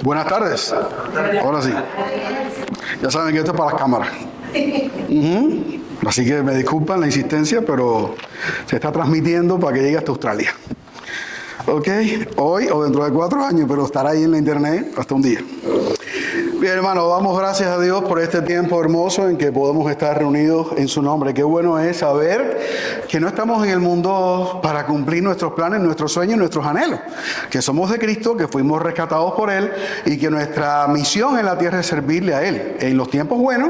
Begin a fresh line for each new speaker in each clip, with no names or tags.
Buenas tardes. Ahora sí. Ya saben que esto es para las cámaras. Así que me disculpan la insistencia, pero se está transmitiendo para que llegue hasta Australia. ¿Ok? Hoy o dentro de 4 años, pero estará ahí en la internet hasta un día. Bien, hermano, damos gracias a Dios por este tiempo hermoso en que podemos estar reunidos en su nombre. Qué bueno es saber que no estamos en el mundo para cumplir nuestros planes, nuestros sueños, nuestros anhelos. Que somos de Cristo, que fuimos rescatados por Él y que nuestra misión en la tierra es servirle a Él en los tiempos buenos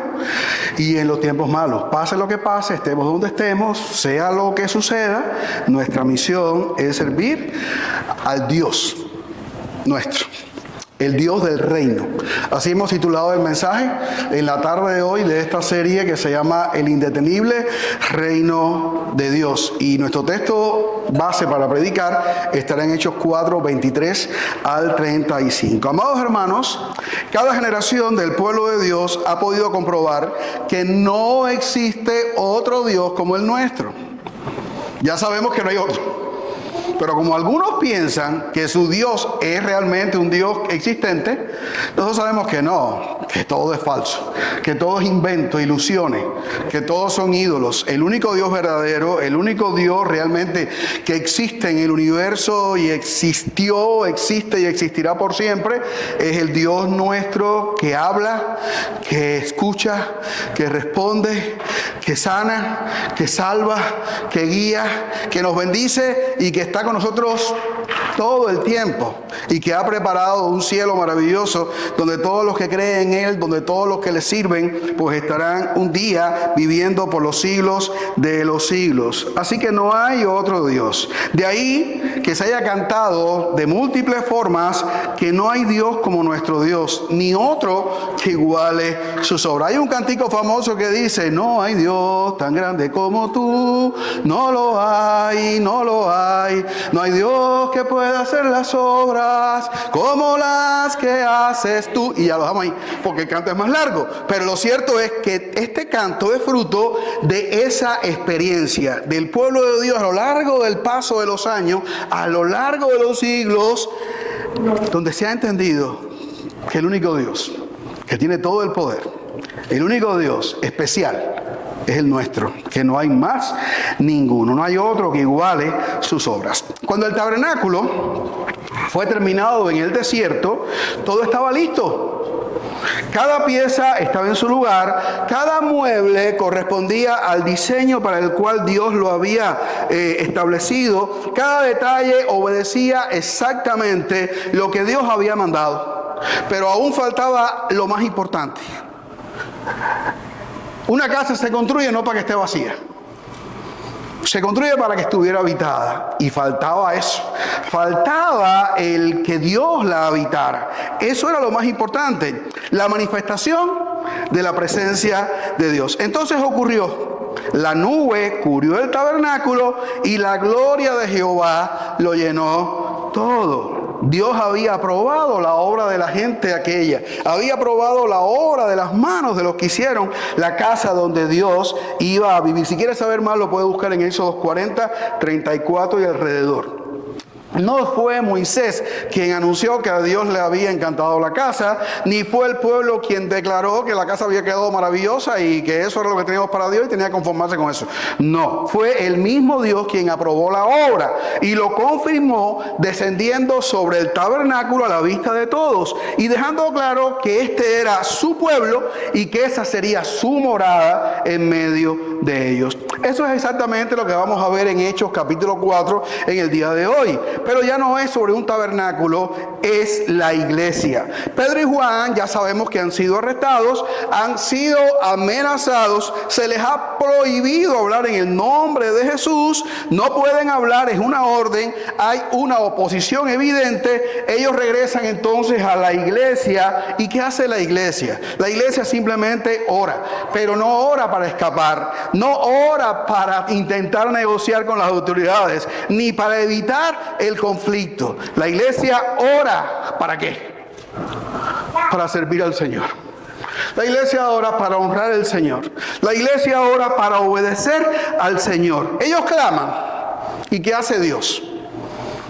y en los tiempos malos. Pase lo que pase, estemos donde estemos, sea lo que suceda, nuestra misión es servir al Dios nuestro. El Dios del reino. Así hemos titulado el mensaje en la tarde de hoy de esta serie que se llama El indetenible reino de Dios. Y nuestro texto base para predicar estará en Hechos 4, 23 al 35. Amados hermanos, cada generación del pueblo de Dios ha podido comprobar que no existe otro Dios como el nuestro. Ya sabemos que no hay otro. Pero como algunos piensan que su Dios es realmente un Dios existente, nosotros sabemos que no, que todo es falso, que todo es invento, ilusiones, que todos son ídolos. El único Dios verdadero, el único Dios realmente que existe en el universo y existió, existe y existirá por siempre, es el Dios nuestro que habla, que escucha, que responde, que sana, que salva, que guía, que nos bendice y que está con nosotros todo el tiempo y que ha preparado un cielo maravilloso donde todos los que creen en Él, donde todos los que le sirven, pues estarán un día viviendo por los siglos de los siglos. Así que no hay otro Dios. De ahí que se haya cantado de múltiples formas que no hay Dios como nuestro Dios, ni otro que iguale sus obras. Hay un cantico famoso que dice: no hay Dios tan grande como tú, no lo hay, no lo hay. No hay Dios que pueda hacer las obras como las que haces tú. Y ya lo dejamos ahí, porque el canto es más largo. Pero lo cierto es que este canto es fruto de esa experiencia del pueblo de Dios a lo largo del paso de los años, a lo largo de los siglos, donde se ha entendido que el único Dios que tiene todo el poder, el único Dios especial, es el nuestro, que no hay más ninguno, no hay otro que iguale sus obras. Cuando el tabernáculo fue terminado en el desierto, todo estaba listo. Cada pieza estaba en su lugar, cada mueble correspondía al diseño para el cual Dios lo había establecido, cada detalle obedecía exactamente lo que Dios había mandado. Pero aún faltaba lo más importante. Una casa se construye no para que esté vacía. Se construye para que estuviera habitada. Y faltaba eso. Faltaba el que Dios la habitara. Eso era lo más importante. La manifestación de la presencia de Dios. Entonces ocurrió. La nube cubrió el tabernáculo y la gloria de Jehová lo llenó todo. Dios había aprobado la obra de la gente aquella. Había aprobado la obra de las manos de los que hicieron la casa donde Dios iba a vivir. Si quieres saber más, lo puedes buscar en Éxodo 40, 34 y alrededor. No fue Moisés quien anunció que a Dios le había encantado la casa, ni fue el pueblo quien declaró que la casa había quedado maravillosa y que eso era lo que teníamos para Dios y tenía que conformarse con eso. No, fue el mismo Dios quien aprobó la obra y lo confirmó descendiendo sobre el tabernáculo a la vista de todos y dejando claro que este era su pueblo y que esa sería su morada en medio de ellos. Eso es exactamente lo que vamos a ver en Hechos capítulo 4 en el día de hoy. Pero ya no es sobre un tabernáculo, es la iglesia. Pedro y Juan ya sabemos que han sido arrestados, han sido amenazados, se les ha prohibido hablar en el nombre de Jesús, no pueden hablar, es una orden, hay una oposición evidente. Ellos regresan entonces a la iglesia. ¿Y qué hace la iglesia? La iglesia simplemente ora, pero no ora para escapar, no ora para intentar negociar con las autoridades, ni para evitar el conflicto. La iglesia ora, ¿para qué? Para servir al Señor. La iglesia ora para honrar al Señor. La iglesia ora para obedecer al Señor. Ellos claman. ¿Y qué hace Dios?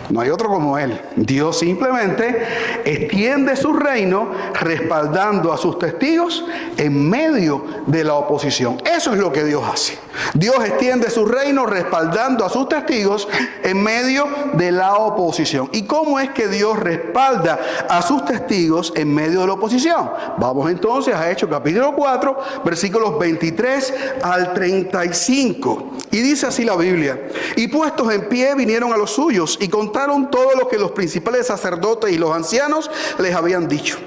No hay otro como Él. Dios simplemente extiende su reino respaldando a sus testigos en medio de la oposición. Eso es lo que Dios hace. Dios extiende su reino respaldando a sus testigos en medio de la oposición. ¿Y cómo es que Dios respalda a sus testigos en medio de la oposición? Vamos entonces a Hechos capítulo 4, versículos 23 al 35. Y dice así la Biblia: y puestos en pie vinieron a los suyos y contaron todo lo que los principales sacerdotes y los ancianos les habían dicho.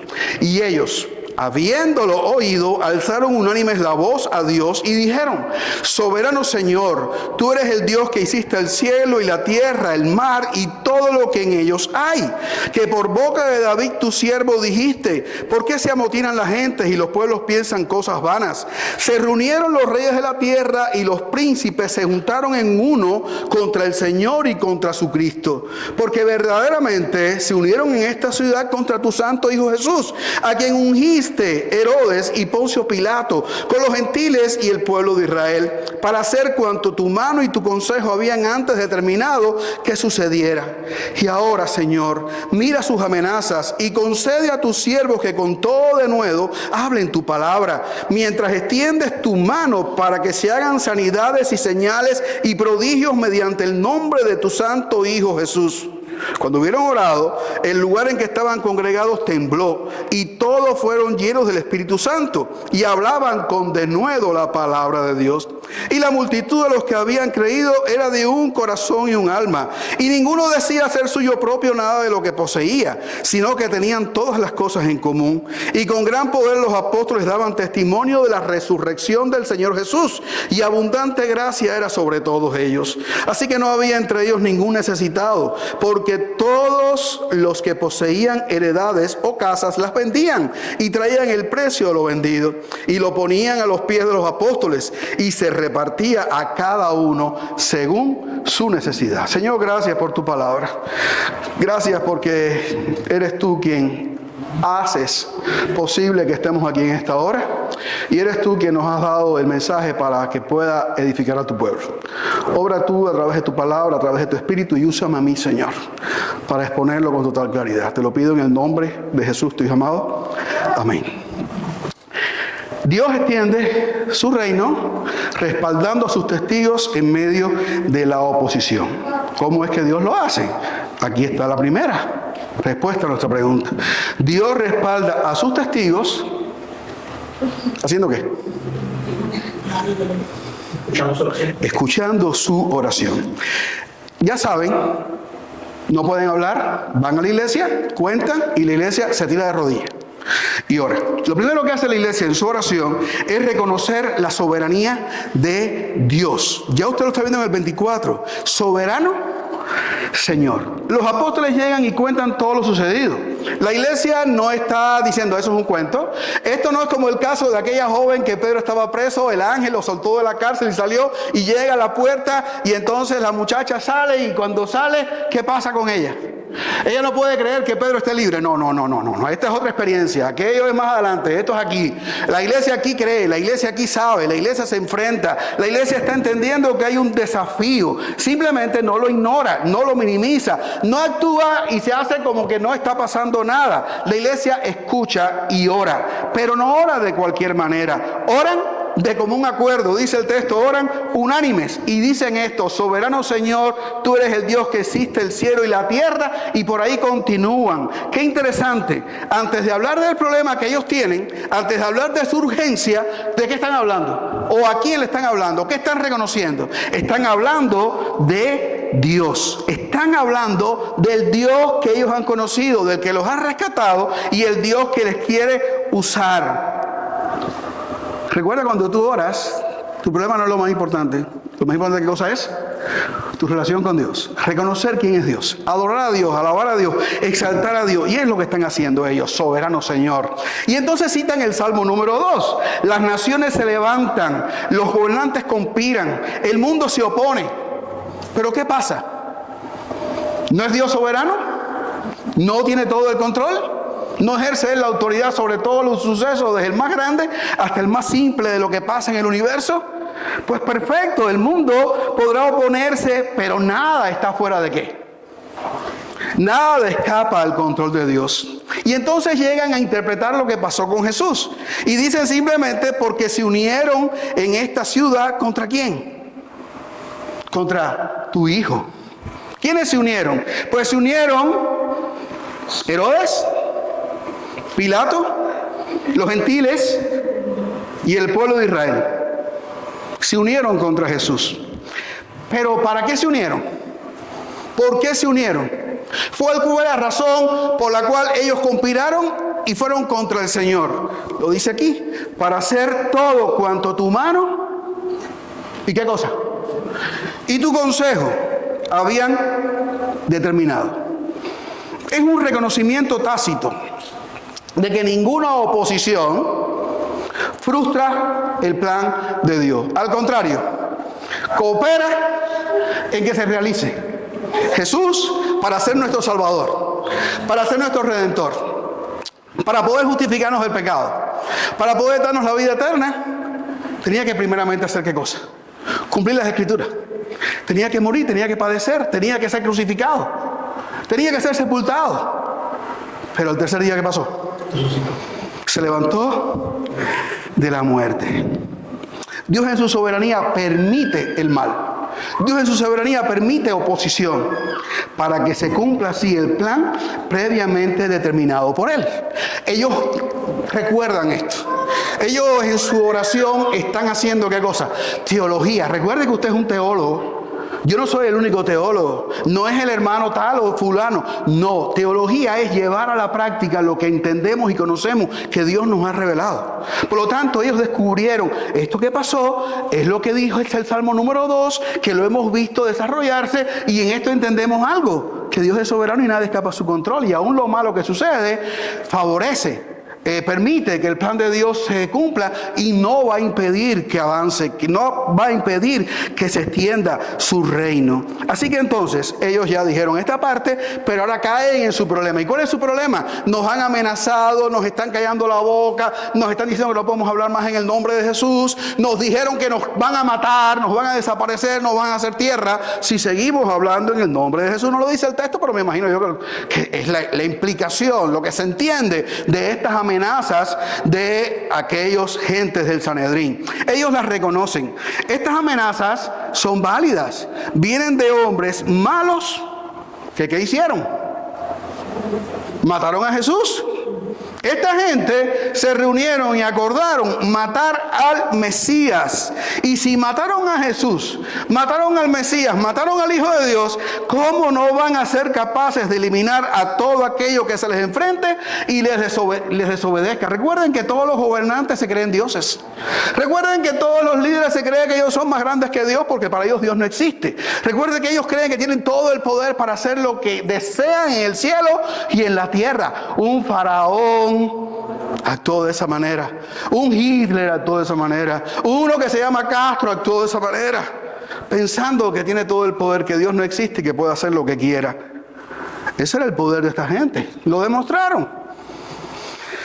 Y ellos, habiéndolo oído, alzaron unánimes la voz a Dios y dijeron: soberano Señor, tú eres el Dios que hiciste el cielo y la tierra, el mar y todo lo que en ellos hay, que por boca de David tu siervo dijiste: ¿por qué se amotinan las gentes y los pueblos piensan cosas vanas? Se reunieron los reyes de la tierra y los príncipes se juntaron en uno contra el Señor y contra su Cristo, porque verdaderamente se unieron en esta ciudad contra tu santo Hijo Jesús, a quien ungiste Herodes y Poncio Pilato con los gentiles y el pueblo de Israel, para hacer cuanto tu mano y tu consejo habían antes determinado que sucediera. Y ahora, Señor, mira sus amenazas y concede a tus siervos que con todo denuedo hablen tu palabra, mientras extiendes tu mano para que se hagan sanidades y señales y prodigios mediante el nombre de tu santo Hijo Jesús. Cuando hubieron orado, el lugar en que estaban congregados tembló y todos fueron llenos del Espíritu Santo y hablaban con denuedo la palabra de Dios. Y la multitud de los que habían creído era de un corazón y un alma, y ninguno decía ser suyo propio nada de lo que poseía, sino que tenían todas las cosas en común. Y con gran poder los apóstoles daban testimonio de la resurrección del Señor Jesús, y abundante gracia era sobre todos ellos. Así que no había entre ellos ningún necesitado, porque todos los que poseían heredades o casas las vendían y traían el precio de lo vendido y lo ponían a los pies de los apóstoles, y se repartía a cada uno según su necesidad. Señor, gracias por tu palabra. Gracias porque eres tú quien haces posible que estemos aquí en esta hora, y eres tú quien nos has dado el mensaje para que pueda edificar a tu pueblo. Obra tú a través de tu palabra, a través de tu espíritu, y úsame a mí, Señor, para exponerlo con total claridad. Te lo pido en el nombre de Jesús, tu Hijo amado. Amén. Dios extiende su reino respaldando a sus testigos en medio de la oposición. ¿Cómo es que Dios lo hace? Aquí está la primera respuesta a nuestra pregunta. Dios respalda a sus testigos, ¿haciendo qué? Escuchando su oración. Ya saben, no pueden hablar, van a la iglesia, cuentan y la iglesia se tira de rodillas y ora. Lo primero que hace la iglesia en su oración es reconocer la soberanía de Dios. Ya usted lo está viendo en el 24. Soberano Señor. Los apóstoles llegan y cuentan todo lo sucedido. La iglesia no está diciendo eso es un cuento. Esto no es como el caso de aquella joven que Pedro estaba preso, el ángel lo soltó de la cárcel y salió, y llega a la puerta y entonces la muchacha sale, y cuando sale, ¿qué pasa con ella? Ella no puede creer que Pedro esté libre. No. Esta es otra experiencia. Aquello es más adelante. Esto es aquí. La iglesia aquí cree. La iglesia aquí sabe. La iglesia se enfrenta. La iglesia está entendiendo que hay un desafío. Simplemente no lo ignora, no lo minimiza, no actúa y se hace como que no está pasando nada. La iglesia escucha y ora, pero no ora de cualquier manera. Oran de común acuerdo, dice el texto, oran unánimes y dicen esto: soberano Señor, tú eres el Dios que existe el cielo y la tierra, y por ahí continúan. Qué interesante, antes de hablar del problema que ellos tienen, antes de hablar de su urgencia, ¿de qué están hablando? ¿O a quién le están hablando? ¿Qué están reconociendo? Están hablando de Dios, están hablando del Dios que ellos han conocido, del que los ha rescatado y el Dios que les quiere usar. Recuerda, cuando tú oras, tu problema no es lo más importante. Lo más importante, ¿qué cosa es? Tu relación con Dios. Reconocer quién es Dios. Adorar a Dios, alabar a Dios, exaltar a Dios. Y es lo que están haciendo ellos, soberano Señor. Y entonces citan el Salmo número 2. Las naciones se levantan, los gobernantes conspiran, el mundo se opone. ¿Pero qué pasa? ¿No es Dios soberano? ¿No tiene todo el control? ¿No ejerce Él la autoridad sobre todos los sucesos, desde el más grande hasta el más simple de lo que pasa en el universo? Pues perfecto, el mundo podrá oponerse, pero nada está fuera de ¿qué? Nada le escapa al control de Dios. Y entonces llegan a interpretar lo que pasó con Jesús. Y dicen simplemente porque se unieron en esta ciudad, ¿contra quién? Contra tu hijo. ¿Quiénes se unieron? Pues se unieron Herodes, Pilato, los gentiles y el pueblo de Israel. Se unieron contra Jesús. Pero ¿para qué se unieron? ¿Por qué se unieron? Fue la razón por la cual ellos conspiraron y fueron contra el Señor. Lo dice aquí, para hacer todo cuanto tu mano y qué cosa y tu consejo habían determinado. Es un reconocimiento tácito de que ninguna oposición frustra el plan de Dios. Al contrario, coopera en que se realice. Jesús, para ser nuestro Salvador, para ser nuestro Redentor, para poder justificarnos del pecado, para poder darnos la vida eterna, tenía que primeramente hacer ¿qué cosa? Cumplir las Escrituras. Tenía que morir, tenía que padecer, tenía que ser crucificado, tenía que ser sepultado. Pero el tercer día, ¿qué pasó? Se levantó de la muerte. Dios en su soberanía permite el mal. Dios en su soberanía permite oposición para que se cumpla así el plan previamente determinado por Él. Ellos recuerdan esto. Ellos en su oración están haciendo ¿qué cosa? Teología. Recuerde que usted es un teólogo. Yo no soy el único teólogo, no es el hermano tal o fulano, no, teología es llevar a la práctica lo que entendemos y conocemos que Dios nos ha revelado. Por lo tanto, ellos descubrieron esto que pasó, es lo que dijo el Salmo número 2, que lo hemos visto desarrollarse y en esto entendemos algo, que Dios es soberano y nada escapa a su control y aún lo malo que sucede favorece. Permite que el plan de Dios se cumpla y no va a impedir que avance, que no va a impedir que se extienda su reino. Así que entonces ellos ya dijeron esta parte, pero ahora caen en su problema. ¿Y cuál es su problema? Nos han amenazado, nos están callando la boca, nos están diciendo que no podemos hablar más en el nombre de Jesús, nos dijeron que nos van a matar, nos van a desaparecer, nos van a hacer tierra si seguimos hablando en el nombre de Jesús. No lo dice el texto, pero me imagino yo que es la implicación, lo que se entiende de estas amenazas de aquellos gentes del Sanedrín. Ellos las reconocen. Estas amenazas son válidas. Vienen de hombres malos que ¿qué hicieron? Mataron a Jesús. Esta gente se reunieron y acordaron matar al Mesías. Y si mataron a Jesús, mataron al Mesías, mataron al Hijo de Dios, ¿cómo no van a ser capaces de eliminar a todo aquello que se les enfrente y les desobedezca? Recuerden que todos los gobernantes se creen dioses. Recuerden que todos los líderes se creen que ellos son más grandes que Dios porque para ellos Dios no existe. Recuerden que ellos creen que tienen todo el poder para hacer lo que desean en el cielo y en la tierra. Un faraón actuó de esa manera. Un Hitler actuó de esa manera. Uno que se llama Castro actuó de esa manera, pensando que tiene todo el poder, que Dios no existe y que puede hacer lo que quiera. Ese era el poder de esta gente. Lo demostraron.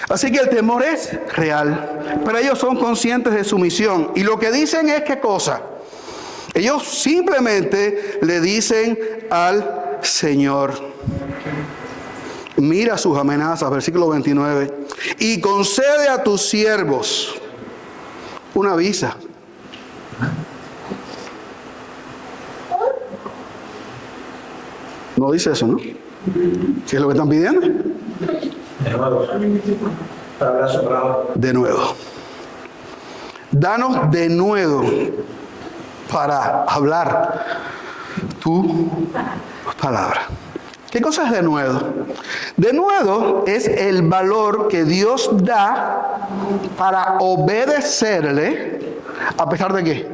Así que el temor es real, pero ellos son conscientes de su misión. Y lo que dicen es ¿qué cosa? Ellos simplemente le dicen al Señor: mira sus amenazas, versículo 29, y concede a tus siervos una visa. No dice eso, ¿no? ¿Qué es lo que están pidiendo? De nuevo. Danos de nuevo para hablar tu palabra. ¿Qué cosa es de nuevo? De nuevo es el valor que Dios da para obedecerle a pesar de ¿qué?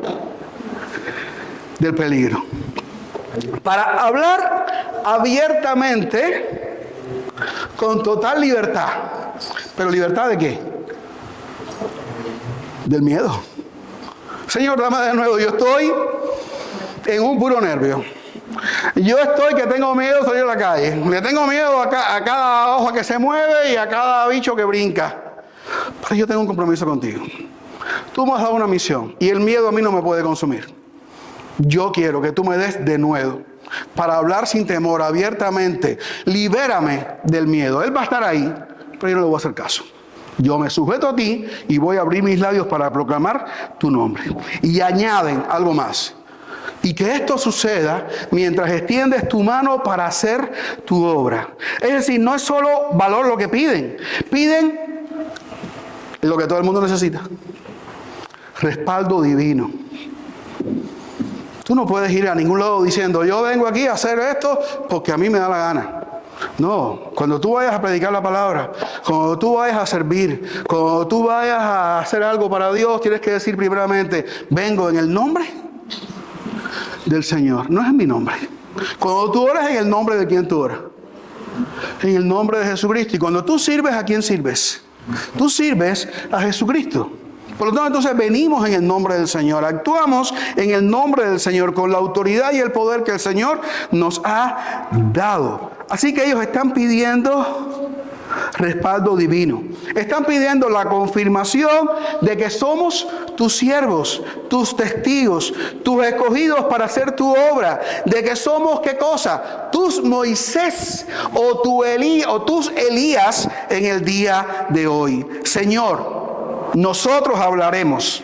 Del peligro. Para hablar abiertamente con total libertad. ¿Pero libertad de qué? Del miedo. Señor, dame de nuevo. Yo estoy en un puro nervio. Yo estoy que tengo miedo de salir a la calle. Le tengo miedo a cada hoja que se mueve y a cada bicho que brinca. Pero yo tengo un compromiso contigo. Tú me has dado una misión y el miedo a mí no me puede consumir. Yo quiero que tú me des de nuevo. para hablar sin temor, abiertamente. Libérame del miedo. Él va a estar ahí, pero yo no le voy a hacer caso. Yo me sujeto a ti y voy a abrir mis labios para proclamar tu nombre. Y añaden algo más. Y que esto suceda mientras extiendes tu mano para hacer tu obra. Es decir, no es solo valor lo que piden. Piden lo que todo el mundo necesita. Respaldo divino. Tú no puedes ir a ningún lado diciendo, yo vengo aquí a hacer esto porque a mí me da la gana. No, cuando tú vayas a predicar la palabra, cuando tú vayas a servir, cuando tú vayas a hacer algo para Dios, tienes que decir primeramente, vengo en el nombre del Señor, no es en mi nombre. Cuando tú oras, en el nombre de quien tú oras, en el nombre de Jesucristo. Y cuando tú sirves, ¿a quién sirves? Tú sirves a Jesucristo. Por lo tanto, entonces venimos en el nombre del Señor, actuamos en el nombre del Señor, con la autoridad y el poder que el Señor nos ha dado. Así que ellos están pidiendo respaldo divino. Están pidiendo la confirmación de que somos tus siervos, tus testigos, tus escogidos para hacer tu obra. De que somos, ¿qué cosa? Tus Moisés o tus Elías en el día de hoy. Señor, nosotros hablaremos,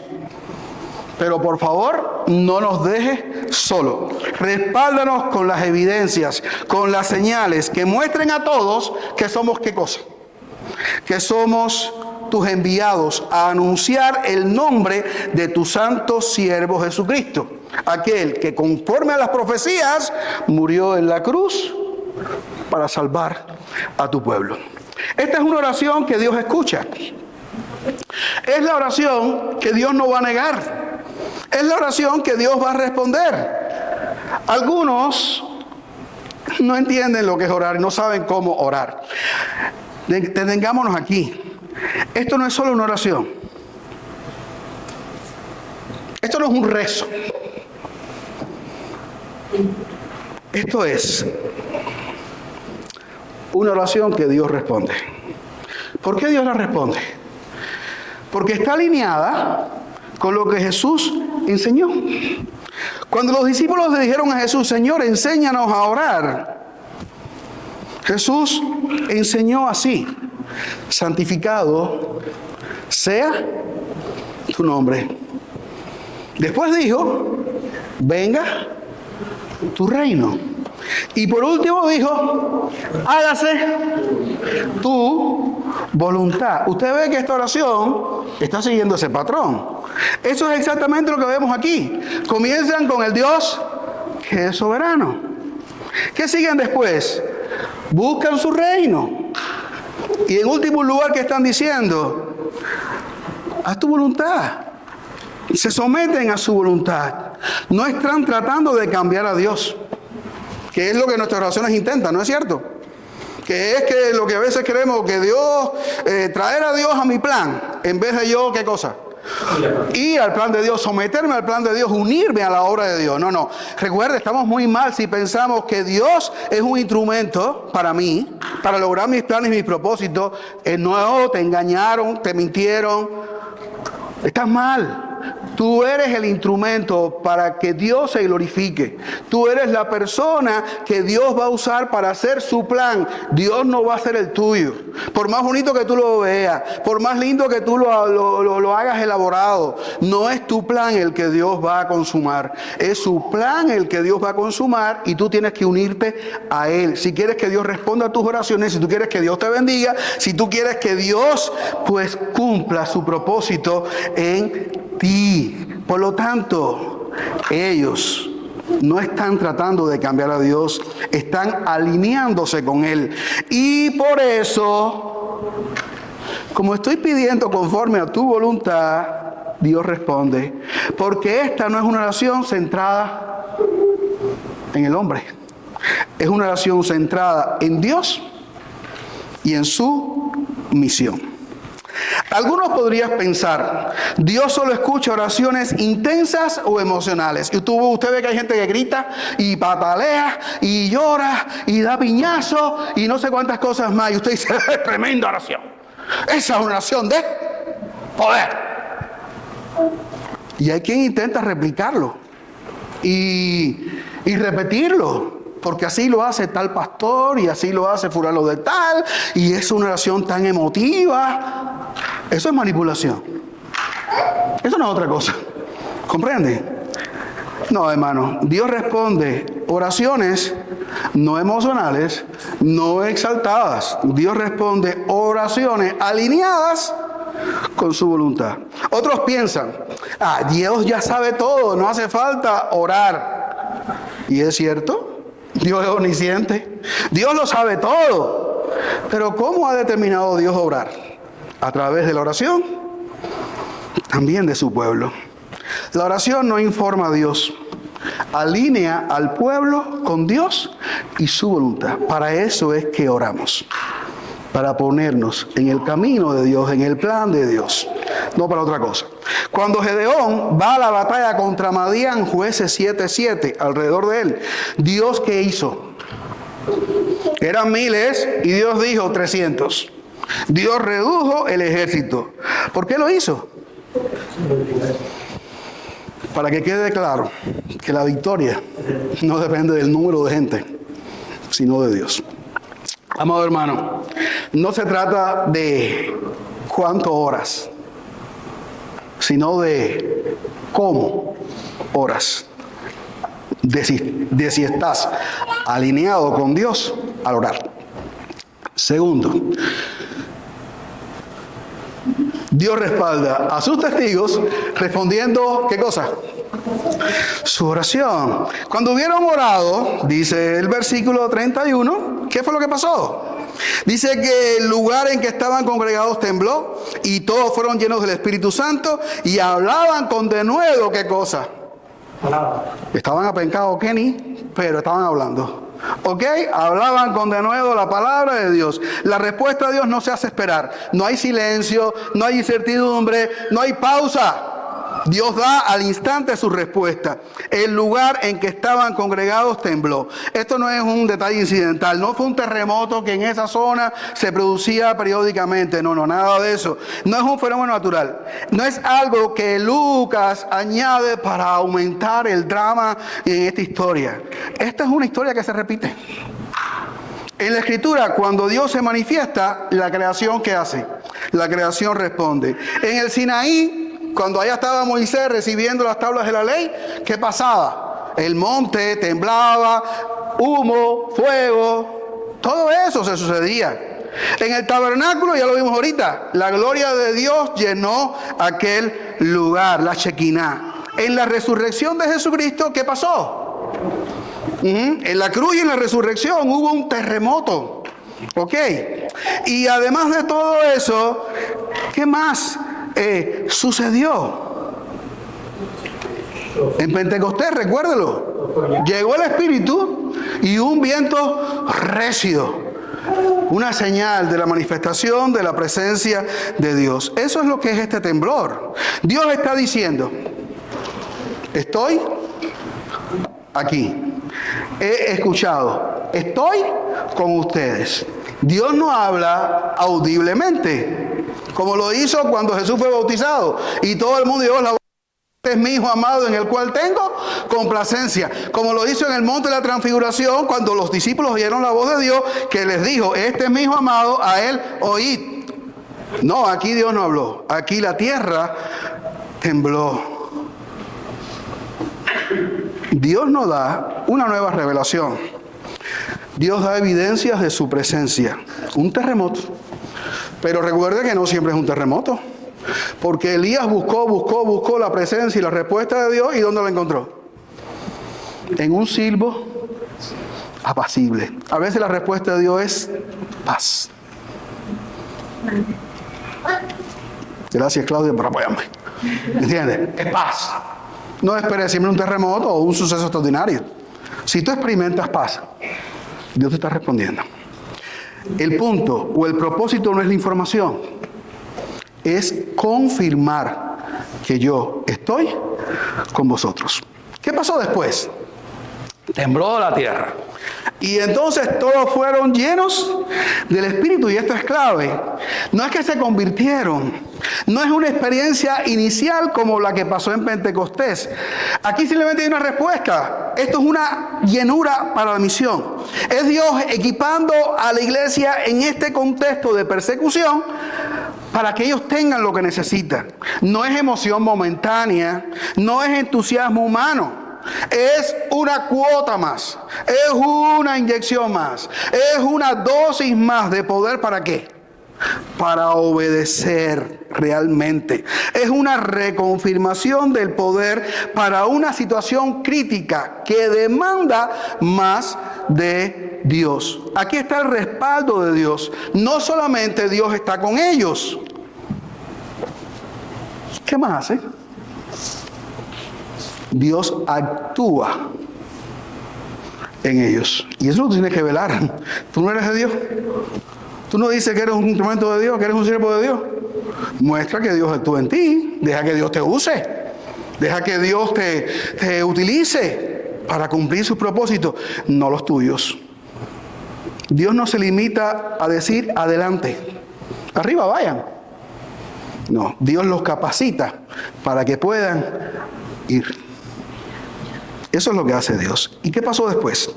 pero por favor no nos dejes solo. Respáldanos con las evidencias, con las señales que muestren a todos que somos ¿qué cosa? Que somos tus enviados a anunciar el nombre de tu santo siervo Jesucristo, aquel que conforme a las profecías murió en la cruz para salvar a tu pueblo. Esta es una oración que Dios escucha. Es la oración que Dios no va a negar. Es la oración que Dios va a responder. Algunos no entienden lo que es orar y no saben cómo orar. Detengámonos aquí. Esto no es solo una oración. Esto no es un rezo. Esto es una oración que Dios responde. ¿Por qué Dios la responde? Porque está alineada con lo que Jesús enseñó. Cuando los discípulos le dijeron a Jesús, Señor, enséñanos a orar, Jesús enseñó así: santificado sea tu nombre. Después dijo, venga tu reino. Y por último dijo, hágase tu voluntad. Usted ve que esta oración está siguiendo ese patrón. Eso es exactamente lo que vemos aquí. Comienzan con el Dios que es soberano. ¿Qué siguen después? Buscan su reino. Y en último lugar, ¿qué están diciendo? Haz tu voluntad. Se someten a su voluntad. No están tratando de cambiar a Dios, que es lo que nuestras oraciones intentan, ¿no es cierto? Que es que lo que a veces queremos, que Dios, traer a Dios a mi plan, en vez de yo, ¿qué cosa? Ir al plan de Dios, someterme al plan de Dios, unirme a la obra de Dios. No. Recuerda, estamos muy mal si pensamos que Dios es un instrumento para mí, para lograr mis planes y mis propósitos. No, te engañaron, te mintieron. Estás mal. Tú eres el instrumento para que Dios se glorifique. Tú eres la persona que Dios va a usar para hacer su plan. Dios no va a hacer el tuyo. Por más bonito que tú lo veas, por más lindo que tú lo hagas elaborado, no es tu plan el que Dios va a consumar. Es su plan el que Dios va a consumar y tú tienes que unirte a Él. Si quieres que Dios responda a tus oraciones, si tú quieres que Dios te bendiga, si tú quieres que Dios pues cumpla su propósito en ti. Por lo tanto, ellos no están tratando de cambiar a Dios, están alineándose con Él. Y por eso, como estoy pidiendo conforme a tu voluntad, Dios responde. Porque esta no es una oración centrada en el hombre. Es una oración centrada en Dios y en su misión. Algunos podrían pensar, Dios solo escucha oraciones intensas o emocionales. Y usted ve que hay gente que grita y patalea y llora y da piñazo y no sé cuántas cosas más. Y usted dice, es tremenda oración. Esa es una oración de poder. Y hay quien intenta replicarlo y repetirlo. porque así lo hace tal pastor y así lo hace fulano de tal, y es una oración tan emotiva. Eso es manipulación. Eso no es otra cosa. ¿Comprende? No, hermano, Dios responde oraciones no emocionales, no exaltadas. Dios responde oraciones alineadas con su voluntad. Otros piensan, Dios ya sabe todo, no hace falta orar. Y es cierto, Dios es omnisciente, Dios lo sabe todo. Pero ¿cómo ha determinado Dios obrar? A través de la oración, también de su pueblo. La oración no informa a Dios, alinea al pueblo con Dios y su voluntad. Para eso es que oramos, para ponernos en el camino de Dios, en el plan de Dios, no para otra cosa. Cuando Gedeón va a la batalla contra Madián, Jueces 7:7, alrededor de él, ¿Dios qué hizo? Eran miles y Dios dijo 300. Dios redujo el ejército. ¿Por qué lo hizo? Para que quede claro que la victoria no depende del número de gente, sino de Dios. Amado hermano, no se trata de cuánto oras, sino de cómo oras, de si estás alineado con Dios al orar. Segundo, Dios respalda a sus testigos respondiendo, ¿qué cosa? Su oración. Cuando hubieron orado, dice el versículo 31, ¿qué fue lo que pasó? Dice que el lugar en que estaban congregados tembló y todos fueron llenos del Espíritu Santo y hablaban con denuedo, ¿qué cosa? Estaban apencados, Kenny, pero estaban hablando. ¿Ok? Hablaban con denuedo la palabra de Dios. La respuesta de Dios no se hace esperar. No hay silencio, no hay incertidumbre, no hay pausa. Dios da al instante su respuesta. El lugar en que estaban congregados tembló. Esto no es un detalle incidental. No fue un terremoto que en esa zona se producía periódicamente. No, nada de eso. No es un fenómeno natural. No es algo que Lucas añade para aumentar el drama en esta historia. Esta es una historia que se repite. En la Escritura, cuando Dios se manifiesta, la creación, ¿qué hace? La creación responde. En el Sinaí, cuando allá estaba Moisés recibiendo las tablas de la ley, ¿qué pasaba? El monte temblaba, humo, fuego, todo eso se sucedía. En el tabernáculo, ya lo vimos ahorita, la gloria de Dios llenó aquel lugar, la Shekinah. En la resurrección de Jesucristo, ¿qué pasó? En la cruz y en la resurrección hubo un terremoto. ¿Ok? Y además de todo eso, ¿qué más sucedió? En Pentecostés, recuérdelo, llegó el Espíritu y un viento recio, una señal de la manifestación de la presencia de Dios. Eso es lo que es este temblor. Dios está diciendo, estoy aquí, he escuchado, estoy con ustedes. Dios no habla audiblemente, como lo hizo cuando Jesús fue bautizado y todo el mundo oyó la voz. Este es mi Hijo amado en el cual tengo complacencia. Como lo hizo en el monte de la transfiguración, cuando los discípulos oyeron la voz de Dios, que les dijo, este es mi Hijo amado, a él oíd. No, aquí Dios no habló. Aquí la tierra tembló. Dios nos da una nueva revelación. Dios da evidencias de su presencia. Un terremoto. Pero recuerde que no siempre es un terremoto. Porque Elías buscó la presencia y la respuesta de Dios. ¿Y dónde la encontró? En un silbo apacible. A veces la respuesta de Dios es paz. Gracias, Claudia, por apoyarme. ¿Entiendes? Es paz. No esperes siempre un terremoto o un suceso extraordinario. Si tú experimentas paz, Dios te está respondiendo. El punto o el propósito no es la información, es confirmar que yo estoy con vosotros. ¿Qué pasó después? Tembló la tierra. Y entonces todos fueron llenos del Espíritu, y esto es clave. No es que se convirtieron, no es una experiencia inicial como la que pasó en Pentecostés. Aquí simplemente hay una respuesta. Esto es una llenura para la misión. Es Dios equipando a la iglesia en este contexto de persecución para que ellos tengan lo que necesitan. No es emoción momentánea, no es entusiasmo humano. Es una cuota más, es una inyección más, es una dosis más de poder. ¿Para qué? Para obedecer realmente. Es una reconfirmación del poder para una situación crítica que demanda más de Dios. Aquí está el respaldo de Dios. No solamente Dios está con ellos. ¿Qué más hace? Dios actúa en ellos. Y eso lo tienes que velar. Tú no eres de Dios. Tú no dices que eres un instrumento de Dios, que eres un siervo de Dios. Muestra que Dios actúa en ti. Deja que Dios te use. Deja que Dios te utilice para cumplir sus propósitos, no los tuyos. Dios no se limita a decir adelante, arriba vayan. No, Dios los capacita para que puedan ir. Eso es lo que hace Dios. ¿Y qué pasó después?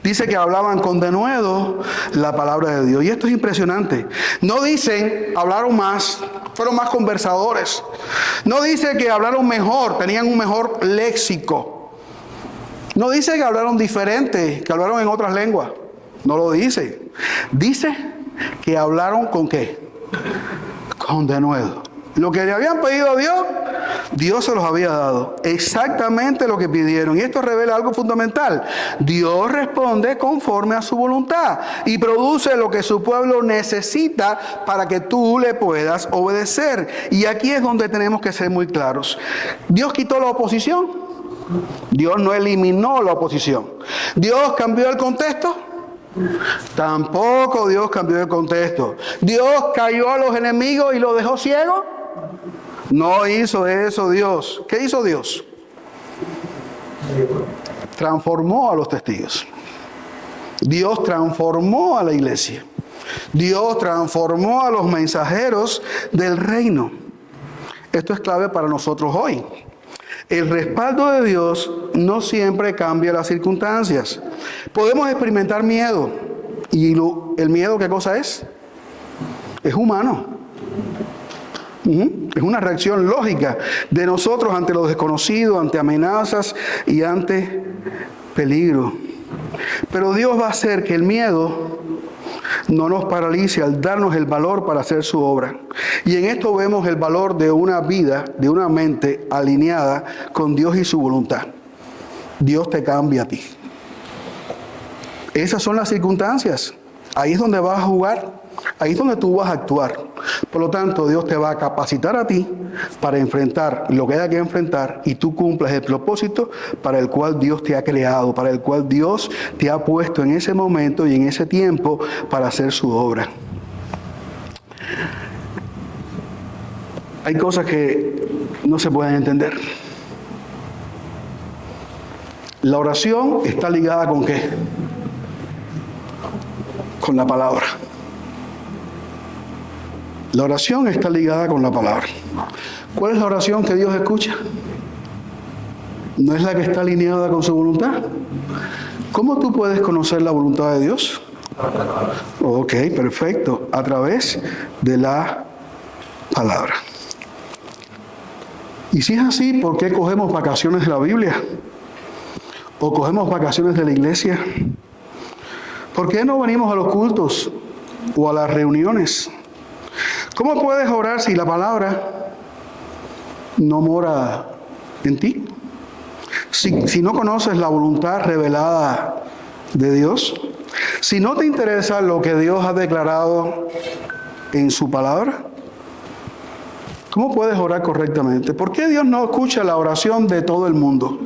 Dice que hablaban con denuedo la palabra de Dios. Y esto es impresionante. No dicen hablaron más, fueron más conversadores. No dice que hablaron mejor, tenían un mejor léxico. No dice que hablaron diferente, que hablaron en otras lenguas. No lo dice. Dice que hablaron con ¿qué? Con denuedo. Lo que le habían pedido a Dios, Dios se los había dado. Exactamente lo que pidieron. Y esto revela algo fundamental. Dios responde conforme a su voluntad y produce lo que su pueblo necesita para que tú le puedas obedecer. Y aquí es donde tenemos que ser muy claros. ¿Dios quitó la oposición? Dios no eliminó la oposición. ¿Dios cambió el contexto? Tampoco Dios cambió el contexto. ¿Dios cayó a los enemigos y los dejó ciegos? No hizo eso Dios. ¿Qué hizo Dios? Transformó a los testigos. Dios transformó a la iglesia. Dios transformó a los mensajeros del reino. Esto es clave para nosotros hoy. El respaldo de Dios no siempre cambia las circunstancias. Podemos experimentar miedo. ¿Y el miedo qué cosa es? Es humano. Es una reacción lógica de nosotros ante lo desconocido, ante amenazas y ante peligro. Pero Dios va a hacer que el miedo no nos paralice al darnos el valor para hacer su obra. Y en esto vemos el valor de una vida, de una mente alineada con Dios y su voluntad. Dios te cambia a ti. Esas son las circunstancias. Ahí es donde vas a jugar. Ahí es donde tú vas a actuar. Por lo tanto, Dios te va a capacitar a ti para enfrentar lo que haya que enfrentar y tú cumplas el propósito para el cual Dios te ha creado, para el cual Dios te ha puesto en ese momento y en ese tiempo para hacer su obra. Hay cosas que no se pueden entender. La oración está ligada ¿con qué? Con la palabra. La oración está ligada con la palabra. ¿Cuál es la oración que Dios escucha? ¿No es la que está alineada con su voluntad? ¿Cómo tú puedes conocer la voluntad de Dios? Ok, perfecto. A través de la palabra. Y si es así, ¿por qué cogemos vacaciones de la Biblia? ¿O cogemos vacaciones de la iglesia? ¿Por qué no venimos a los cultos o a las reuniones? ¿Cómo puedes orar si la palabra no mora en ti? Si no conoces la voluntad revelada de Dios, si no te interesa lo que Dios ha declarado en su palabra, ¿cómo puedes orar correctamente? ¿Por qué Dios no escucha la oración de todo el mundo?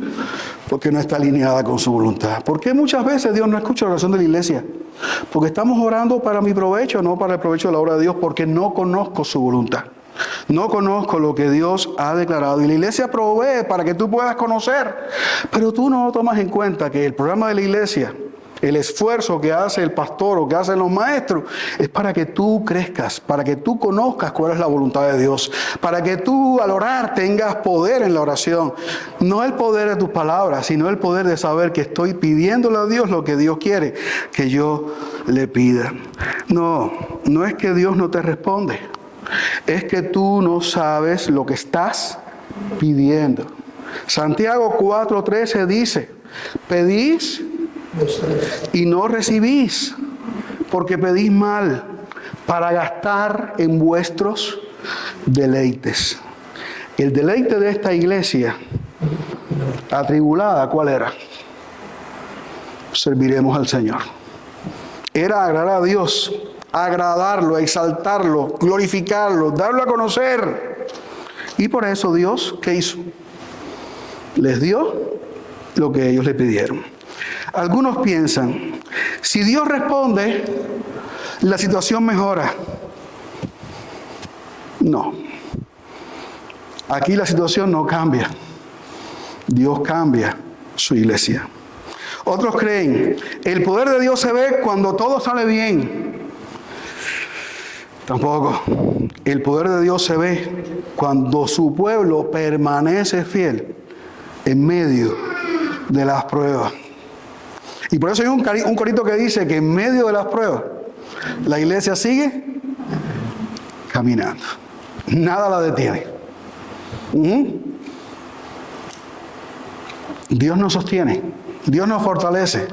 Porque no está alineada con su voluntad. ¿Por qué muchas veces Dios no escucha la oración de la iglesia? Porque estamos orando para mi provecho, no para el provecho de la obra de Dios, porque no conozco su voluntad. No conozco lo que Dios ha declarado. Y la iglesia provee para que tú puedas conocer. Pero tú no tomas en cuenta que el programa de la iglesia, el esfuerzo que hace el pastor o que hacen los maestros, es para que tú crezcas, para que tú conozcas cuál es la voluntad de Dios, para que tú al orar tengas poder en la oración. No el poder de tus palabras, sino el poder de saber que estoy pidiéndole a Dios lo que Dios quiere que yo le pida. No es que Dios no te responde, es que tú no sabes lo que estás pidiendo. Santiago 4:13 dice, pedís y no recibís, porque pedís mal, para gastar en vuestros deleites. El deleite de esta iglesia atribulada, ¿cuál era? Serviremos al Señor. Era agradar a Dios, agradarlo, exaltarlo, glorificarlo, darlo a conocer. Y por eso Dios, ¿qué hizo? Les dio lo que ellos le pidieron. Algunos piensan, si Dios responde, la situación mejora. No. Aquí la situación no cambia. Dios cambia su iglesia. Otros creen, el poder de Dios se ve cuando todo sale bien. Tampoco. El poder de Dios se ve cuando su pueblo permanece fiel en medio de las pruebas. Y por eso hay un corito que dice que en medio de las pruebas la iglesia sigue caminando. Nada la detiene. Dios nos sostiene, Dios nos fortalece,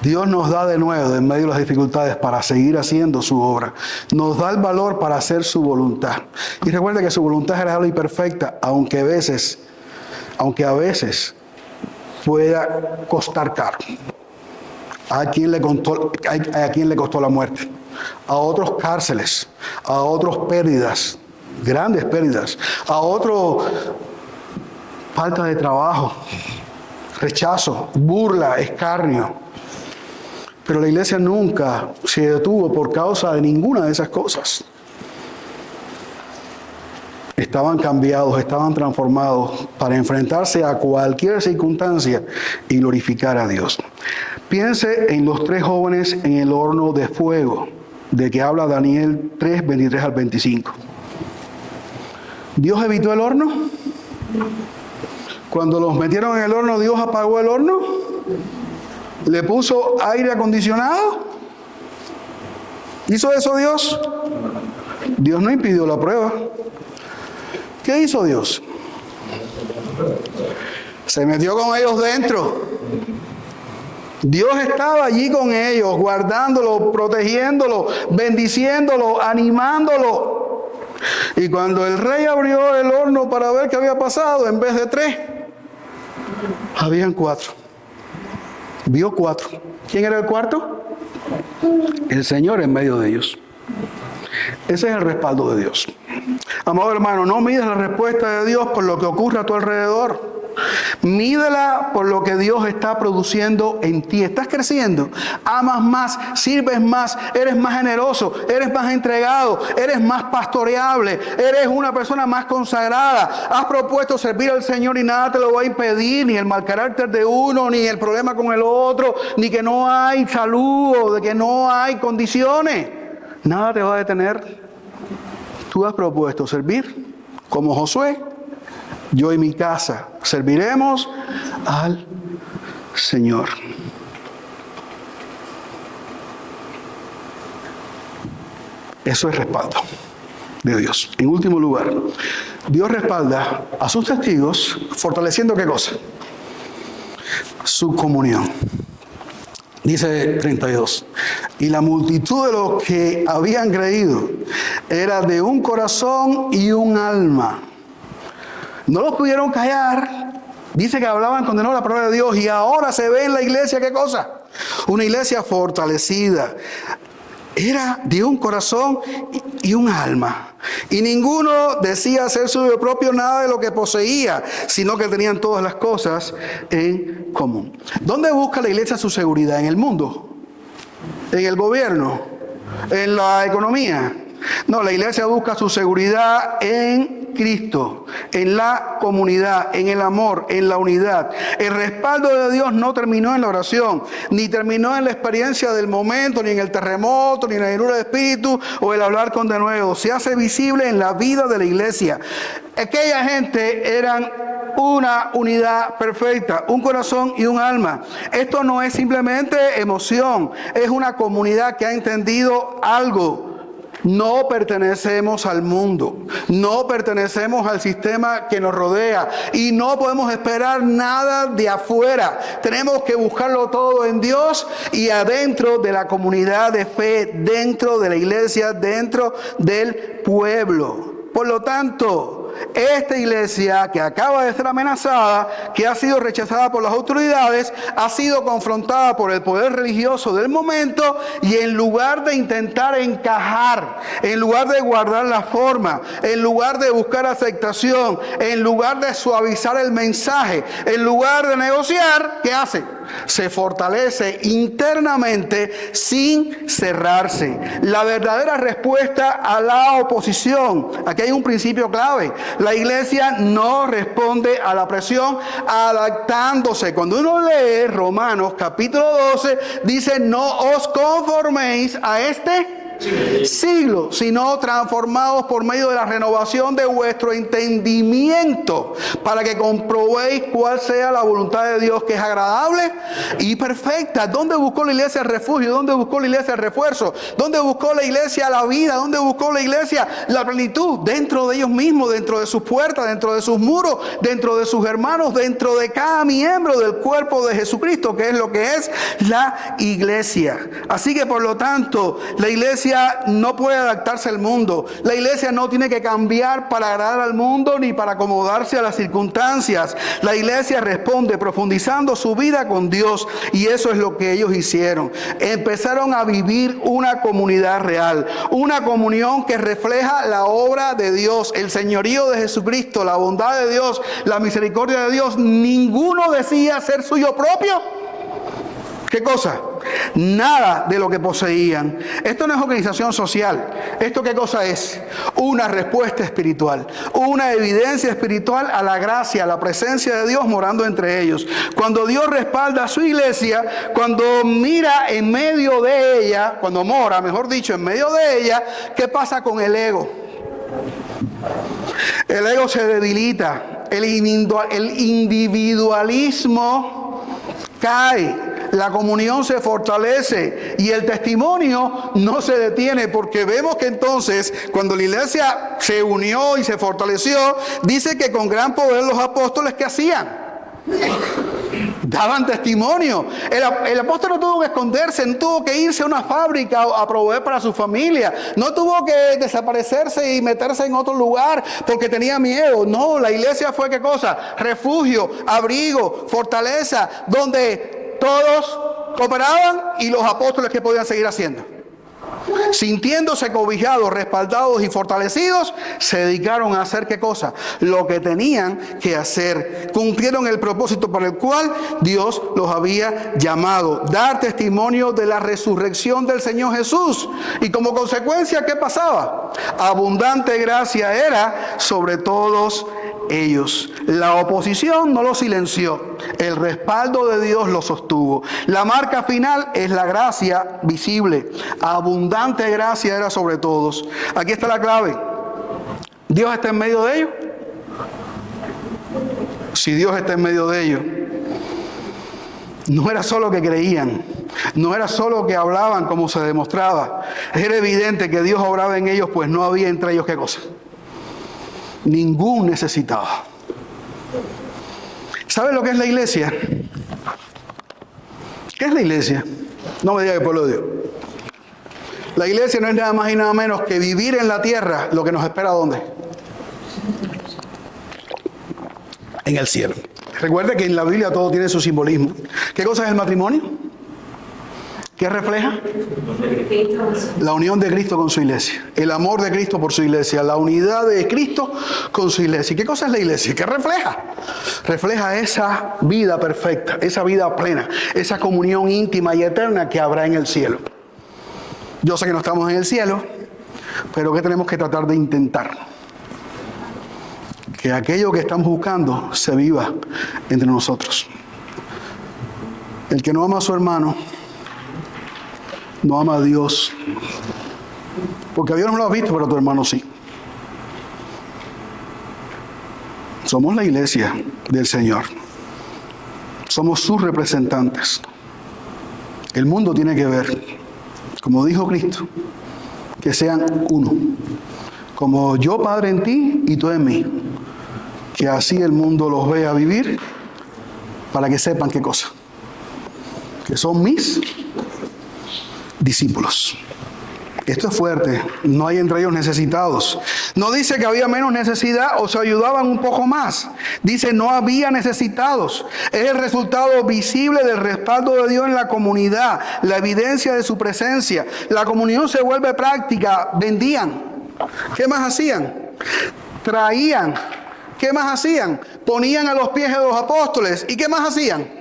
Dios nos da de nuevo en medio de las dificultades para seguir haciendo su obra. Nos da el valor para hacer su voluntad. Y recuerda que su voluntad es agradable y perfecta, aunque a veces pueda costar caro. A quien le costó la muerte, a otros cárceles, a otros pérdidas, grandes pérdidas, a otros falta de trabajo, rechazo, burla, escarnio. Pero la iglesia nunca se detuvo por causa de ninguna de esas cosas. Estaban cambiados, estaban transformados para enfrentarse a cualquier circunstancia y glorificar a Dios. Piense en los 3 jóvenes en el horno de fuego, de que habla Daniel 3, 23 al 25. ¿Dios evitó el horno? Cuando los metieron en el horno, ¿Dios apagó el horno? ¿Le puso aire acondicionado? ¿Hizo eso Dios? Dios no impidió la prueba. ¿Qué hizo Dios? Se metió con ellos dentro. Dios estaba allí con ellos, guardándolo, protegiéndolo, bendiciéndolo, animándolo. Y cuando el rey abrió el horno para ver qué había pasado, en vez de 3, habían 4. Vio 4. ¿Quién era el cuarto? El Señor en medio de ellos. Ese es el respaldo de Dios. Amado hermano, no mides la respuesta de Dios por lo que ocurre a tu alrededor. Mídela por lo que Dios está produciendo en ti. Estás creciendo, amas más, sirves más, eres más generoso, eres más entregado, eres más pastoreable, eres una persona más consagrada. Has propuesto servir al Señor y nada te lo va a impedir, ni el mal carácter de uno, ni el problema con el otro, ni que no hay salud o de que no hay condiciones. Nada te va a detener. Tú has propuesto servir como Josué. Yo y mi casa serviremos al Señor. Eso es respaldo de Dios. En último lugar, Dios respalda a sus testigos fortaleciendo ¿qué cosa? Su comunión. Dice 32. Y la multitud de los que habían creído era de un corazón y un alma. No los pudieron callar. Dice que hablaban con la palabra de Dios. Y ahora se ve en la iglesia, ¿qué cosa? Una iglesia fortalecida. Era de un corazón y un alma. Y ninguno decía hacer suyo propio nada de lo que poseía, sino que tenían todas las cosas en común. ¿Dónde busca la iglesia su seguridad? ¿En el mundo? ¿En el gobierno? ¿En la economía? No, la iglesia busca su seguridad en Cristo, en la comunidad, en el amor, en la unidad. El respaldo de Dios no terminó en la oración, ni terminó en la experiencia del momento, ni en el terremoto, ni en la llenura de espíritu o el hablar con denuedo. Se hace visible en la vida de la iglesia. Aquella gente eran una unidad perfecta, un corazón y un alma. Esto no es simplemente emoción, es una comunidad que ha entendido algo. No pertenecemos al mundo, no pertenecemos al sistema que nos rodea y no podemos esperar nada de afuera. Tenemos que buscarlo todo en Dios y adentro de la comunidad de fe, dentro de la iglesia, dentro del pueblo. Por lo tanto, esta iglesia que acaba de ser amenazada, que ha sido rechazada por las autoridades, ha sido confrontada por el poder religioso del momento y en lugar de intentar encajar, en lugar de guardar la forma, en lugar de buscar aceptación, en lugar de suavizar el mensaje, en lugar de negociar, ¿qué hace? Se fortalece internamente sin cerrarse. La verdadera respuesta a la oposición. Aquí hay un principio clave. La iglesia no responde a la presión adaptándose. Cuando uno lee Romanos capítulo 12, dice: no os conforméis a este siglo, sino transformados por medio de la renovación de vuestro entendimiento, para que comprobéis cuál sea la voluntad de Dios, que es agradable y perfecta. ¿Dónde buscó la iglesia el refugio? ¿Dónde buscó la iglesia el refuerzo? ¿Dónde buscó la iglesia la vida? ¿Dónde buscó la iglesia la plenitud? Dentro de ellos mismos, dentro de sus puertas, dentro de sus muros, dentro de sus hermanos, dentro de cada miembro del cuerpo de Jesucristo, que es lo que es la iglesia. Así que por lo tanto, la iglesia no puede adaptarse al mundo. La iglesia no tiene que cambiar para agradar al mundo ni para acomodarse a las circunstancias. La iglesia responde profundizando su vida con Dios, y eso es lo que ellos hicieron. Empezaron a vivir una comunidad real, una comunión que refleja la obra de Dios, el señorío de Jesucristo, la bondad de Dios, la misericordia de Dios. Ninguno decía ser suyo propio. ¿Qué cosa? Nada de lo que poseían. Esto no es organización social. ¿Esto qué cosa es? Una respuesta espiritual, una evidencia espiritual a la gracia, a la presencia de Dios morando entre ellos. Cuando Dios respalda a su iglesia, cuando mira en medio de ella, cuando mora, mejor dicho, en medio de ella, ¿qué pasa con el ego? El ego se debilita, el individualismo cae. La comunión se fortalece y el testimonio no se detiene, porque vemos que entonces cuando la iglesia se unió y se fortaleció, dice que con gran poder los apóstoles, ¿qué hacían? Daban testimonio. El apóstol no tuvo que esconderse, no tuvo que irse a una fábrica a proveer para su familia, no tuvo que desaparecerse y meterse en otro lugar porque tenía miedo. No, la iglesia fue, ¿qué cosa? Refugio, abrigo, fortaleza, donde todos cooperaban y los apóstoles, ¿qué podían seguir haciendo? Sintiéndose cobijados, respaldados y fortalecidos, se dedicaron a hacer ¿qué cosa? Lo que tenían que hacer. Cumplieron el propósito para el cual Dios los había llamado: dar testimonio de la resurrección del Señor Jesús. Y como consecuencia, ¿qué pasaba? Abundante gracia era sobre todos ellos. La oposición no lo silenció, el respaldo de Dios lo sostuvo. La marca final es la gracia visible. Abundante gracia era sobre todos. Aquí está la clave. ¿Dios está en medio de ellos? Si Dios está en medio de ellos, no era solo que creían, no era solo que hablaban como se demostraba. Era evidente que Dios obraba en ellos, pues no había entre ellos ¿qué cosa? Ningún necesitado. ¿Sabe lo que es la iglesia? ¿Qué es la iglesia? No me diga que pueblo de Dios. La iglesia no es nada más y nada menos que vivir en la tierra lo que nos espera ¿dónde? En el cielo. Recuerde que en la Biblia todo tiene su simbolismo. ¿Qué cosa es el matrimonio? ¿Qué refleja? La unión de Cristo con su iglesia, el amor de Cristo por su iglesia, la unidad de Cristo con su iglesia. ¿Y qué cosa es la iglesia? ¿Qué refleja? Refleja esa vida perfecta, esa vida plena, esa comunión íntima y eterna que habrá en el cielo. Yo sé que no estamos en el cielo, Pero ¿qué tenemos que tratar de intentar? Que aquello que estamos buscando se viva entre nosotros. El que no ama a su hermano, no ama a Dios. Porque a Dios no lo has visto, pero a tu hermano sí. Somos la iglesia del Señor. Somos sus representantes. El mundo tiene que ver, como dijo Cristo, que sean uno. Como yo, Padre, en ti y tú en mí. Que así el mundo los vea vivir para que sepan qué cosa. Que son mis discípulos. Esto es fuerte. No hay entre ellos necesitados. No dice que había menos necesidad o se ayudaban un poco más. Dice no había necesitados. Es el resultado visible del respaldo de Dios en la comunidad, la evidencia de su presencia. La comunión se vuelve práctica. Vendían. ¿Qué más hacían? Traían. ¿Qué más hacían? Ponían a los pies de los apóstoles. ¿Y qué más hacían?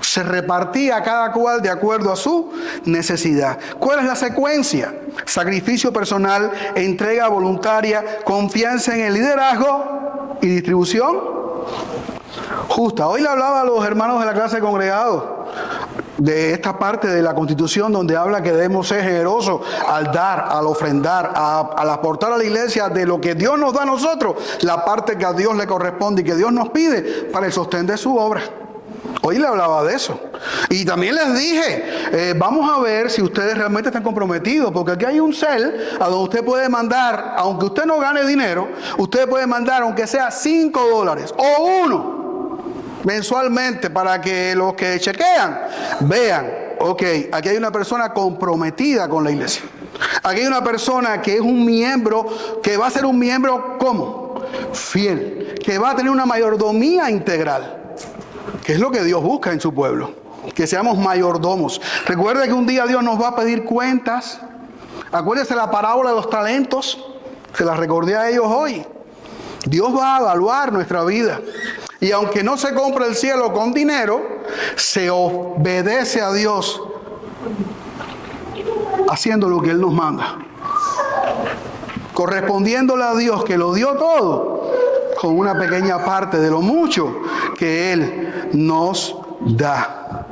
Se repartía cada cual de acuerdo a su necesidad. ¿Cuál es la secuencia? Sacrificio personal, entrega voluntaria, confianza en el liderazgo y distribución justa. Hoy le hablaba a los hermanos de la clase de congregados de esta parte de la Constitución donde habla que debemos ser generosos al dar, al ofrendar, al aportar a la iglesia de lo que Dios nos da a nosotros, la parte que a Dios le corresponde y que Dios nos pide para el sostén de su obra. Hoy le hablaba de eso. Y también les dije, vamos a ver si ustedes realmente están comprometidos, porque aquí hay un cel a donde usted puede mandar, aunque usted no gane dinero, usted puede mandar aunque sea $5 o 1 mensualmente para que los que chequean vean, ok, aquí hay una persona comprometida con la iglesia. Aquí hay una persona que es un miembro, que va a ser un miembro ¿cómo? Fiel, que va a tener una mayordomía integral. Que es lo que Dios busca en su pueblo, que seamos mayordomos. Recuerde que un día Dios nos va a pedir cuentas. Acuérdese la parábola de los talentos, se la recordé a ellos hoy. Dios va a evaluar nuestra vida. Y aunque no se compra el cielo con dinero, se obedece a Dios haciendo lo que Él nos manda. Correspondiéndole a Dios que lo dio todo, con una pequeña parte de lo mucho que Él nos da.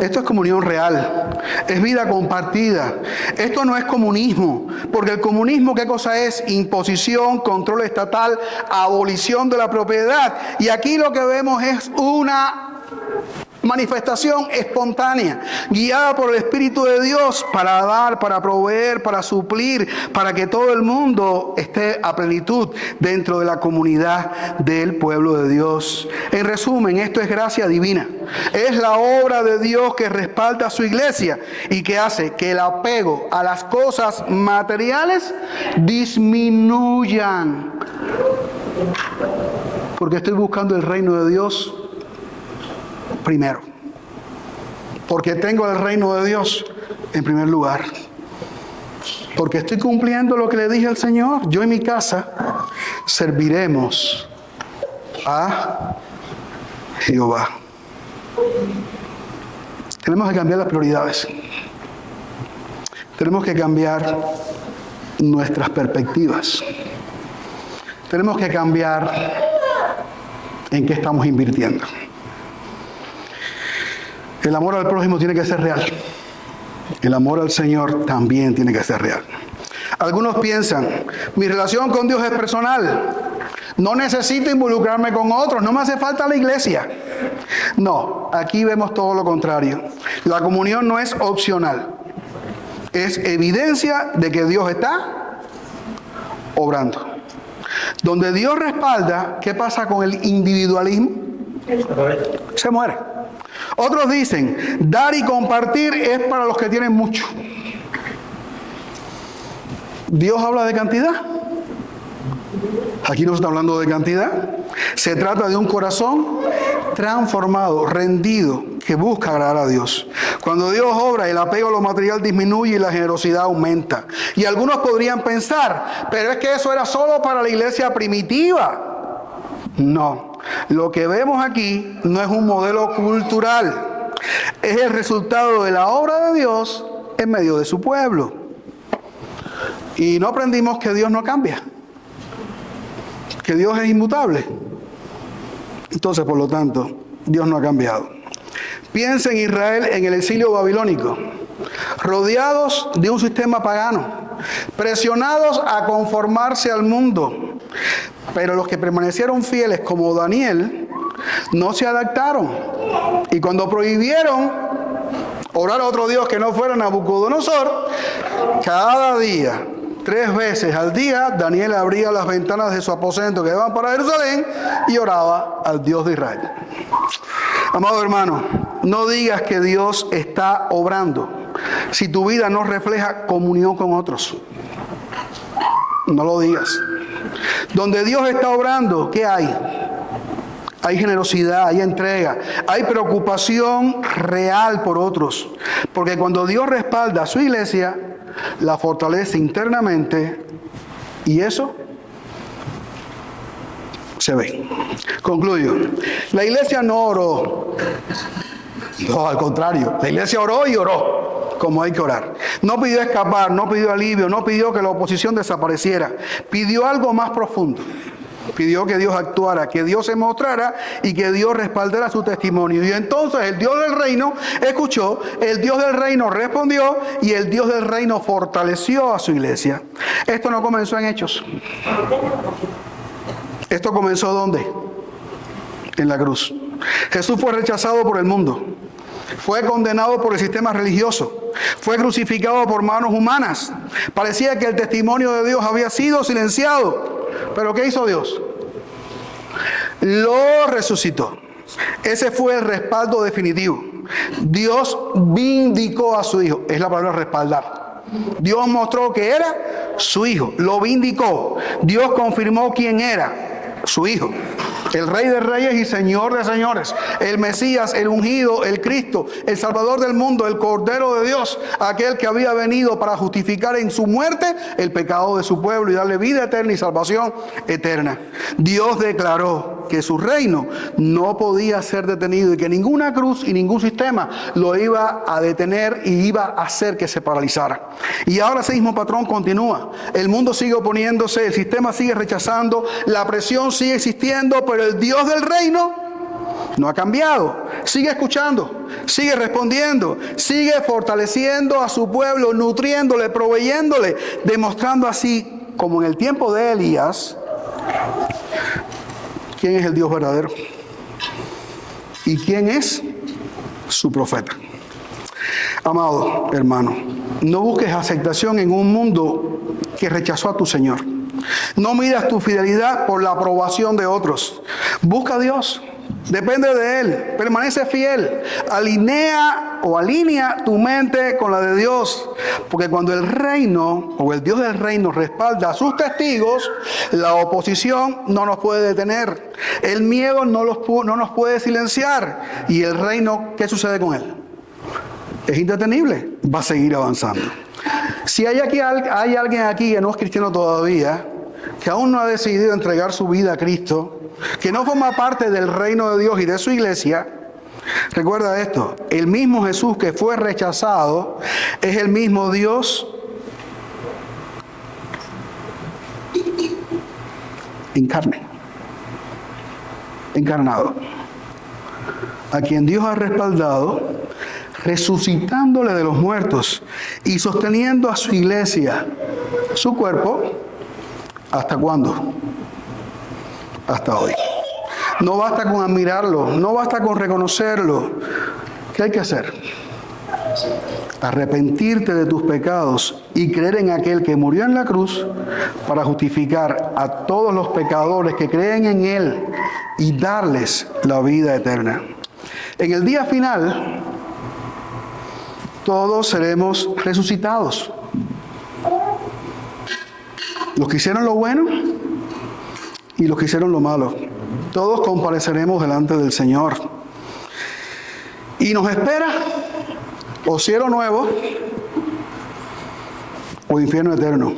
Esto es comunión real, es vida compartida. Esto no es comunismo, porque el comunismo, ¿qué cosa es? Imposición, control estatal, abolición de la propiedad. Y aquí lo que vemos es una manifestación espontánea, guiada por el Espíritu de Dios para dar, para proveer, para suplir, para que todo el mundo esté a plenitud dentro de la comunidad del pueblo de Dios. En resumen, esto es gracia divina. Es la obra de Dios que respalda a su iglesia y que hace que el apego a las cosas materiales disminuyan. Porque estoy buscando el reino de Dios primero, porque tengo el reino de Dios en primer lugar, porque estoy cumpliendo lo que le dije al Señor. Yo y mi casa serviremos a Jehová. Tenemos que cambiar las prioridades, tenemos que cambiar nuestras perspectivas, tenemos que cambiar en qué estamos invirtiendo. El amor al prójimo tiene que ser real. El amor al Señor también tiene que ser real. Algunos piensan, mi relación con Dios es personal. No necesito involucrarme con otros. No me hace falta la iglesia. No, aquí vemos todo lo contrario. La comunión no es opcional. Es evidencia de que Dios está obrando. Donde Dios respalda, ¿qué pasa con el individualismo? Se muere. Otros dicen, dar y compartir es para los que tienen mucho. ¿Dios habla de cantidad? Aquí no se está hablando de cantidad. Se trata de un corazón transformado, rendido, que busca agradar a Dios. Cuando Dios obra, el apego a lo material disminuye y la generosidad aumenta. Y algunos podrían pensar, pero es que eso era solo para la iglesia primitiva. No. Lo que vemos aquí no es un modelo cultural, es el resultado de la obra de Dios en medio de su pueblo. Y no aprendimos que Dios no cambia, que Dios es inmutable. Entonces, por lo tanto, Dios no ha cambiado. Piensa en Israel en el exilio babilónico, rodeados de un sistema pagano, presionados a conformarse al mundo. Pero los que permanecieron fieles, como Daniel, no se adaptaron. Y cuando prohibieron orar a otro Dios que no fuera Nabucodonosor, cada día, 3 veces al día, Daniel abría las ventanas de su aposento que iban para Jerusalén y oraba al Dios de Israel. Amado hermano, no digas que Dios está obrando si tu vida no refleja comunión con otros. No lo digas. Donde Dios está obrando, ¿qué hay? Hay generosidad, hay entrega, hay preocupación real por otros. Porque cuando Dios respalda a su iglesia, la fortalece internamente y eso se ve. Concluyo. La iglesia no oró. No, al contrario. La iglesia oró y oró como hay que orar. No pidió escapar, no pidió alivio, no pidió que la oposición desapareciera. Pidió algo más profundo. Pidió que Dios actuara, que Dios se mostrara y que Dios respaldara su testimonio. Y entonces el Dios del reino escuchó, el Dios del reino respondió y el Dios del reino fortaleció a su iglesia. Esto no comenzó en Hechos. ¿Esto comenzó dónde? En la cruz. Jesús fue rechazado por el mundo. Fue condenado por el sistema religioso. Fue crucificado por manos humanas. Parecía que el testimonio de Dios había sido silenciado. ¿Pero qué hizo Dios? Lo resucitó. Ese fue el respaldo definitivo. Dios vindicó a su Hijo. Es la palabra respaldar. Dios mostró que era su Hijo. Lo vindicó. Dios confirmó quién era su Hijo. El Rey de Reyes y Señor de Señores, el Mesías, el ungido, el Cristo, el Salvador del mundo, el Cordero de Dios, aquel que había venido para justificar en su muerte el pecado de su pueblo y darle vida eterna y salvación eterna. Dios declaró que su reino no podía ser detenido y que ninguna cruz y ningún sistema lo iba a detener y iba a hacer que se paralizara. Y ahora ese mismo patrón continúa. El mundo sigue oponiéndose, el sistema sigue rechazando, la presión sigue existiendo, pero el Dios del reino no ha cambiado. Sigue escuchando, sigue respondiendo, sigue fortaleciendo a su pueblo, nutriéndole, proveyéndole, demostrando así, como en el tiempo de Elías, quién es el Dios verdadero y quién es su profeta. Amado hermano, no busques aceptación en un mundo que rechazó a tu Señor. No midas tu fidelidad por la aprobación de otros. Busca a Dios. Depende de Él. Permanece fiel. Alinea tu mente con la de Dios. Porque cuando el reino o el Dios del reino respalda a sus testigos, la oposición no nos puede detener. El miedo no nos puede silenciar. Y el reino, ¿qué sucede con él? Es indetenible. Va a seguir avanzando. Si hay alguien aquí que no es cristiano todavía, que aún no ha decidido entregar su vida a Cristo, que no forma parte del reino de Dios y de su iglesia, recuerda esto: el mismo Jesús que fue rechazado es el mismo Dios encarnado, a quien Dios ha respaldado, resucitándole de los muertos y sosteniendo a su iglesia, su cuerpo. ¿Hasta cuándo? Hasta hoy. No basta con admirarlo, no basta con reconocerlo. ¿Qué hay que hacer? Arrepentirte de tus pecados y creer en aquel que murió en la cruz para justificar a todos los pecadores que creen en Él y darles la vida eterna. En el día final, todos seremos resucitados. Los que hicieron lo bueno y los que hicieron lo malo. Todos compareceremos delante del Señor. Y nos espera o cielo nuevo o infierno eterno.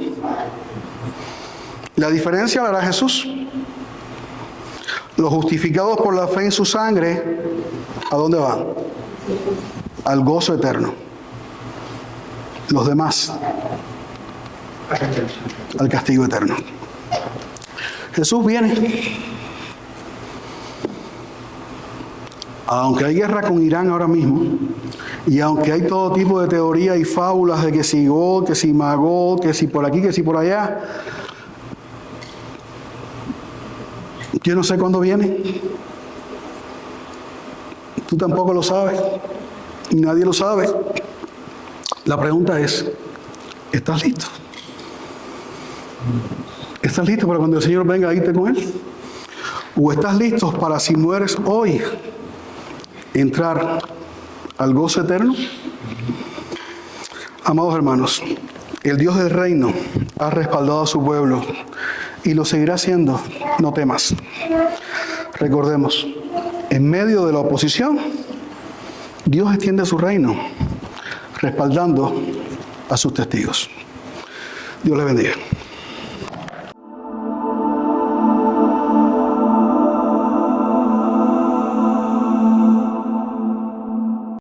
La diferencia la hará Jesús. Los justificados por la fe en su sangre, ¿a dónde van? Al gozo eterno. Los demás al castigo eterno. Jesús viene. Aunque hay guerra con Irán ahora mismo, y aunque hay todo tipo de teorías y fábulas de que si Gog, que si Magog, que si por aquí, que si por allá, yo no sé cuándo viene. Tú tampoco lo sabes, y nadie lo sabe. La pregunta es, ¿estás listo? ¿Estás listo para cuando el Señor venga a irte con Él? ¿O estás listo para, si mueres hoy, entrar al gozo eterno? Amados hermanos, el Dios del reino ha respaldado a su pueblo y lo seguirá haciendo. No temas. Recordemos, en medio de la oposición, Dios extiende su reino, respaldando a sus testigos. Dios les bendiga.